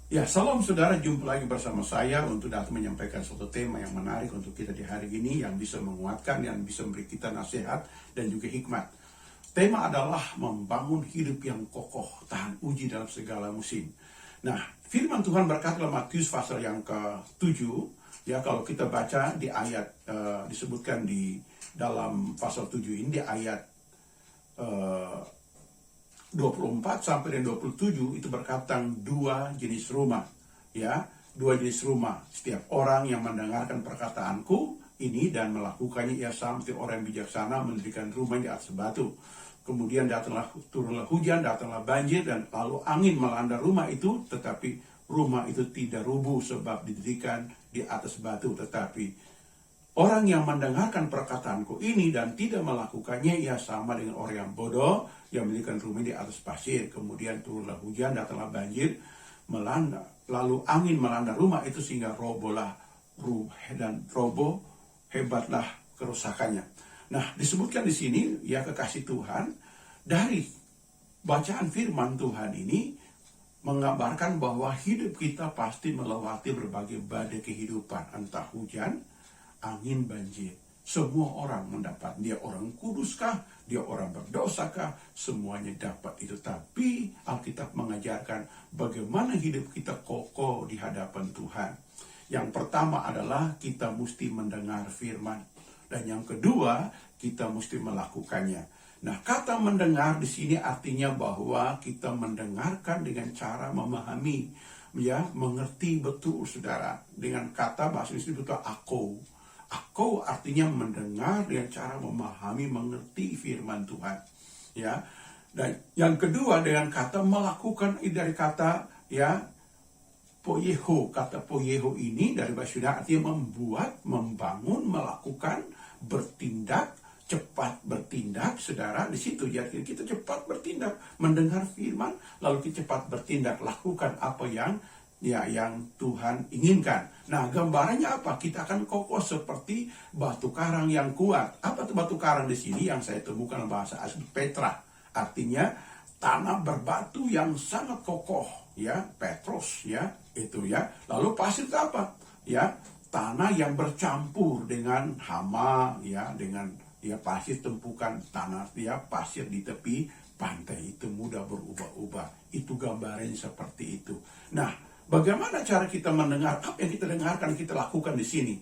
Ya, salam saudara, jumpa lagi bersama saya untuk datang menyampaikan suatu tema yang menarik untuk kita di hari ini, yang bisa menguatkan, yang bisa memberi kita nasihat dan juga hikmat. Tema adalah membangun hidup yang kokoh, tahan uji dalam segala musim. Nah, firman Tuhan berkata dalam Matius pasal yang ke-7, ya kalau kita baca di ayat, disebutkan di dalam pasal 7 ini, di ayat 24 sampai dengan 27 itu berkata dua jenis rumah, ya, dua jenis rumah. Setiap orang yang mendengarkan perkataanku ini dan melakukannya, ia sama seperti orang yang bijaksana mendirikan rumah di atas batu. Kemudian turunlah hujan, datanglah banjir, dan lalu angin melanda rumah itu, tetapi rumah itu tidak rubuh sebab didirikan di atas batu. Tetapi orang yang mendengarkan perkataanku ini dan tidak melakukannya, ia sama dengan orang yang bodoh yang mendirikan rumah di atas pasir. Kemudian turunlah hujan, datanglah banjir, melanda, lalu angin melanda rumah itu sehingga roboh hebatlah kerusakannya. Nah, disebutkan di sini, ya kekasih Tuhan, dari bacaan firman Tuhan ini menggambarkan bahwa hidup kita pasti melewati berbagai badai kehidupan, entah hujan, angin, banjir. Semua orang mendapat. Dia orang kuduskah? Dia orang berdosakah? Semuanya dapat itu. Tapi Alkitab mengajarkan bagaimana hidup kita kokoh di hadapan Tuhan. Yang pertama adalah kita mesti mendengar firman. Dan yang kedua, kita mesti melakukannya. Nah, kata mendengar di sini artinya bahwa kita mendengarkan dengan cara memahami, ya, mengerti betul, saudara. Dengan kata bahasa Inggris itu aku. Aku artinya mendengar dengan cara memahami, mengerti firman Tuhan, ya. Dan yang kedua dengan kata melakukan, dari kata, ya, poieho. Kata poieho ini dari bahasa Yunani artinya membuat, membangun, melakukan, bertindak, cepat bertindak, saudara. Di situ jadi kita cepat bertindak, mendengar firman, lalu kita cepat bertindak, lakukan apa yang Tuhan inginkan. Nah, gambarannya apa? Kita akan kokoh seperti batu karang yang kuat. Apa itu batu karang di sini? Yang saya temukan dalam bahasa asli Petra. Artinya tanah berbatu yang sangat kokoh, ya, Petros, ya, itu, ya. Lalu pasir itu apa? Ya, tanah yang bercampur dengan hama, ya, dengan, ya, pasir tumpukan tanah, ya, pasir di tepi pantai itu mudah berubah-ubah. Itu gambarannya seperti itu. Nah, bagaimana cara kita mendengar? Apa yang kita dengarkan, kita lakukan di sini.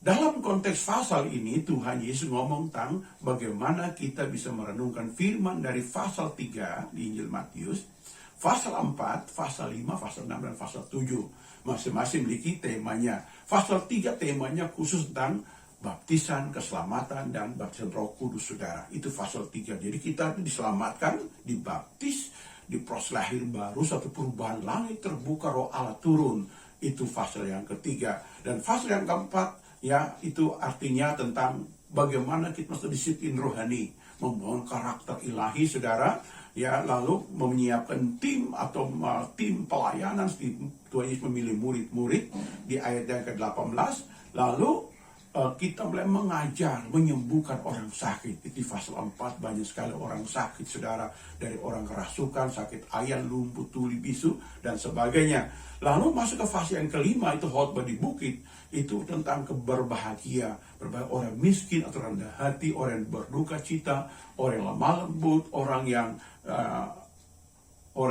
Dalam konteks pasal ini, Tuhan Yesus ngomong tentang bagaimana kita bisa merenungkan firman dari pasal 3 di Injil Matius, pasal 4, pasal 5, pasal 6, dan pasal 7. Masing-masing memiliki temanya. Pasal 3 temanya khusus tentang baptisan, keselamatan, dan baptisan Roh Kudus, saudara. Itu pasal 3. Jadi kita diselamatkan, dibaptis, diproses lahir baru, satu perubahan, langit terbuka, Roh Allah turun. Itu pasal yang ketiga. Dan pasal yang keempat, ya, itu artinya tentang bagaimana kita mesti disiplin rohani, membangun karakter ilahi, saudara, ya, lalu menyiapkan tim atau tim pelayanan. Tuhan Yesus memilih murid-murid di ayat yang ke-18. Lalu kita mulai mengajar, menyembuhkan orang sakit. Di pasal 4 banyak sekali orang sakit, saudara. Dari orang kerasukan, sakit ayan, lumpuh, tuli, bisu, dan sebagainya. Lalu masuk ke fase yang kelima, itu khotbah di bukit. Itu tentang berbahagia orang miskin atau rendah hati, orang yang berduka cita, orang yang lemah lembut, orang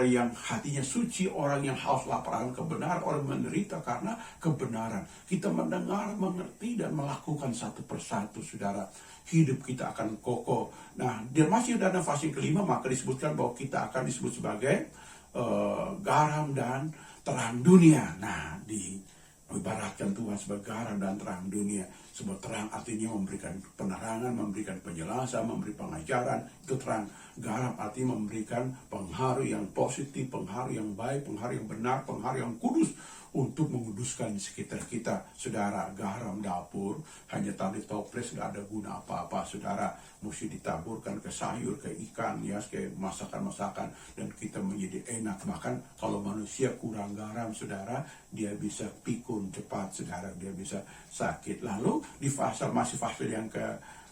yang hatinya suci, orang yang haus lapar akan kebenaran, orang menderita karena kebenaran. Kita mendengar, mengerti, dan melakukan satu persatu, saudara. Hidup kita akan kokoh. Nah, dia masih dalam fase kelima, maka disebutkan bahwa kita akan disebut sebagai garam dan terang dunia. Nah, ibaratkan Tuhan sebagai garam dan terang dunia. Sebab terang artinya memberikan penerangan, memberikan penjelasan, memberi pengajaran. Itu terang. Garam artinya memberikan pengaruh yang positif, pengaruh yang baik, pengaruh yang benar, pengaruh yang kudus untuk menguduskan di sekitar kita. Saudara, garam dapur hanya taruh di toples, nggak ada guna apa-apa, saudara. Mesti ditaburkan ke sayur, ke ikan, ya, ke masakan-masakan, dan kita menjadi enak. Bahkan kalau manusia kurang garam, saudara, dia bisa pikun cepat, saudara, dia bisa sakit. Lalu di fase yang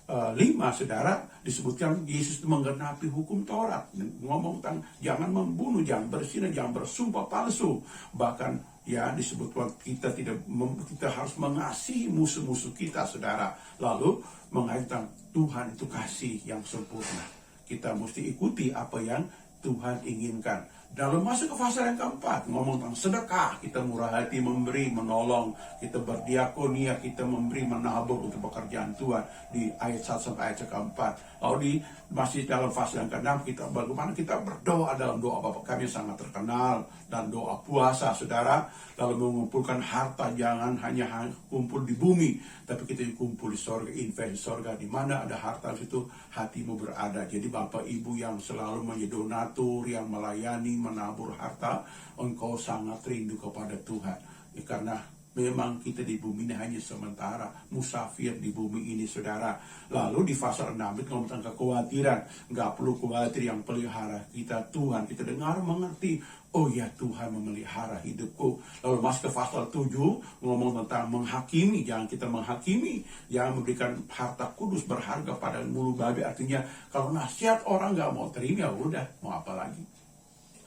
5, saudara, disebutkan Yesus menggenapi hukum Taurat, ngomong tentang jangan membunuh, jangan berzina, jangan bersumpah palsu. Bahkan ya disebutkan kita harus mengasihi musuh-musuh kita, saudara. Lalu mengatakan Tuhan itu kasih yang sempurna. Kita mesti ikuti apa yang Tuhan inginkan. Lalu masuk ke fase yang keempat, ngomong tentang sedekah. Kita murah hati memberi, menolong. Kita berdiakonia, kita memberi, menabur untuk pekerjaan Tuhan. Di ayat 1 sampai ayat keempat. Lalu masih dalam fase yang keenam, bagaimana kita berdoa dalam doa Bapa Kami yang sangat terkenal. Dan doa puasa, saudara. Lalu mengumpulkan harta, jangan hanya kumpul di bumi, tapi kita kumpul di sorga, invest di sorga. Di mana ada harta, situ hatimu berada. Jadi Bapak Ibu yang selalu menjadi donatur, yang melayani, menabur harta, engkau sangat rindu kepada Tuhan. Karena memang kita di bumi ini hanya sementara, musafir di bumi ini, saudara. Lalu di fase 6 itu ngomong tentang kekhawatiran. Nggak perlu khawatir, yang pelihara kita Tuhan. Kita dengar, mengerti, oh ya Tuhan memelihara hidupku. Lalu masuk ke fase 7, ngomong tentang menghakimi. Jangan kita menghakimi, jangan memberikan harta kudus berharga pada mulu babi. Artinya kalau nasihat orang nggak mau terima, ya udah, mau apa lagi?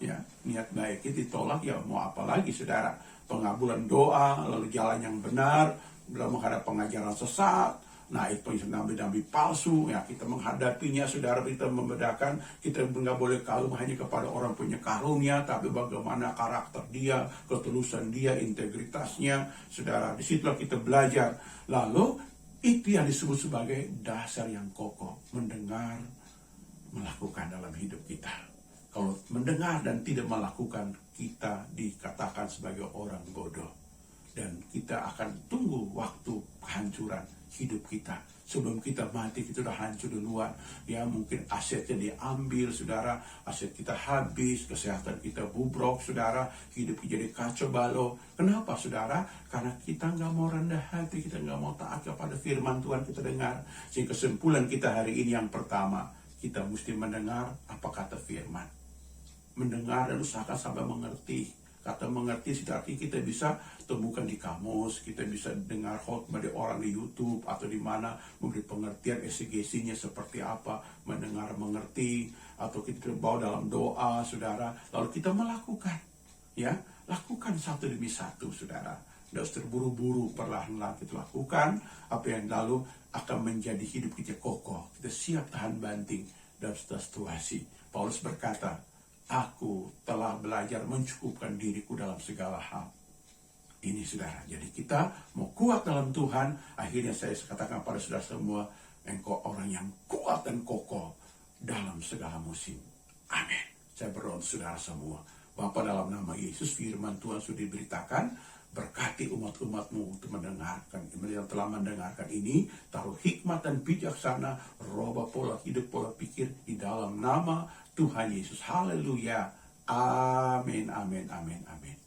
Ya, niat baik itu ditolak, ya mau apa lagi, saudara? Pengabulan doa, lalu jalan yang benar, dalam menghadap pengajaran sesat, naik nabi-nabi palsu, ya kita menghadapinya, saudara. Kita membedakan, kita nggak boleh kagum hanya kepada orang punya karunia, tapi bagaimana karakter dia, ketulusan dia, integritasnya, saudara. Disitulah kita belajar. Lalu itu yang disebut sebagai dasar yang kokoh, mendengar, melakukan dalam hidup kita. Kalau mendengar dan tidak melakukan, kita dikatakan sebagai orang bodoh. Dan kita akan tunggu waktu kehancuran hidup kita. Sebelum kita mati, kita sudah hancur duluan. Ya, mungkin asetnya diambil, saudara. Aset kita habis, kesehatan kita bubrok, saudara. Hidup kita jadi kacau balau. Kenapa, saudara? Karena kita nggak mau rendah hati, kita nggak mau taat kepada firman Tuhan kita dengar. Sehingga kesimpulan kita hari ini yang pertama, kita mesti mendengar apa kata firman. Mendengar dan usahakan sampai mengerti. Kata mengerti artinya kita bisa temukan di kamus, kita bisa dengar khotbah dari orang di YouTube atau di mana, memberi pengertian eksegesinya seperti apa, mendengar mengerti, atau kita bawa dalam doa, saudara. Lalu kita melakukan, ya, lakukan satu demi satu, saudara. Tidak usah terburu-buru, perlahan-lahan kita lakukan apa yang lalu akan menjadi hidup kita kokoh. Kita siap tahan banting dalam situasi. Paulus berkata, aku telah belajar mencukupkan diriku dalam segala hal. Ini, saudara. Jadi kita mau kuat dalam Tuhan. Akhirnya saya katakan pada saudara semua, engkau orang yang kuat dan kokoh dalam segala musim. Amin. Saya berdoa untuk saudara semua. Bapa, dalam nama Yesus, firman Tuhan sudah diberitakan. Berkati umat-umatmu untuk mendengarkan. Yang telah mendengarkan ini, taruh hikmat dan bijaksana, rubah pola hidup, pola pikir di dalam nama Tuhan Yesus. Haleluya. Amin, amin, amin, amin.